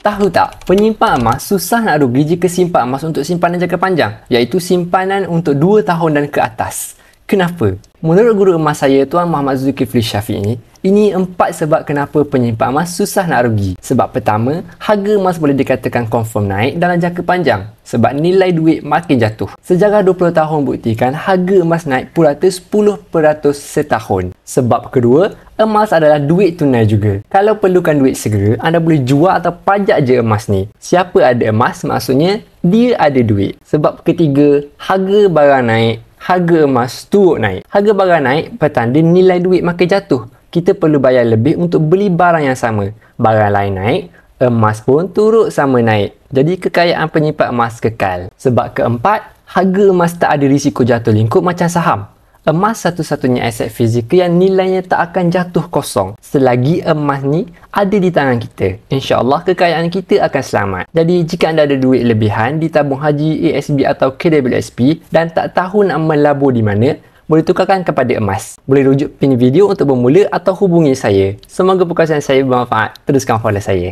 Tahu tak, penyimpan emas susah nak rugi jika simpan emas untuk simpanan jangka panjang, iaitu simpanan untuk 2 tahun dan ke atas. Kenapa? Menurut guru emas saya, Tuan Muhammad Zulkifli Syafiq ini 4 sebab kenapa penyimpan emas susah nak rugi. Sebab pertama, harga emas boleh dikatakan confirm naik dalam jangka panjang sebab nilai duit makin jatuh. Sejarah 20 tahun buktikan harga emas naik purata 10% setahun. Sebab kedua, emas adalah duit tunai juga. Kalau perlukan duit segera, anda boleh jual atau pajak je emas ni. Siapa ada emas, maksudnya dia ada duit. Sebab ketiga, harga barang naik, harga emas turut naik. Harga barang naik, petanda nilai duit makin jatuh. Kita perlu bayar lebih untuk beli barang yang sama. Barang lain naik, emas pun turut sama naik. Jadi kekayaan penyimpan emas kekal. Sebab keempat, harga emas tak ada risiko jatuh lingkup macam saham. Emas satu-satunya aset fizikal yang nilainya tak akan jatuh kosong selagi emas ni ada di tangan kita. InsyaAllah kekayaan kita akan selamat. Jadi jika anda ada duit lebihan di tabung haji, ASB atau KWSP dan tak tahu nak melabur di mana, boleh tukarkan kepada emas. Boleh rujuk pin video untuk bermula atau hubungi saya. Semoga perkongsian saya bermanfaat. Teruskan follow saya.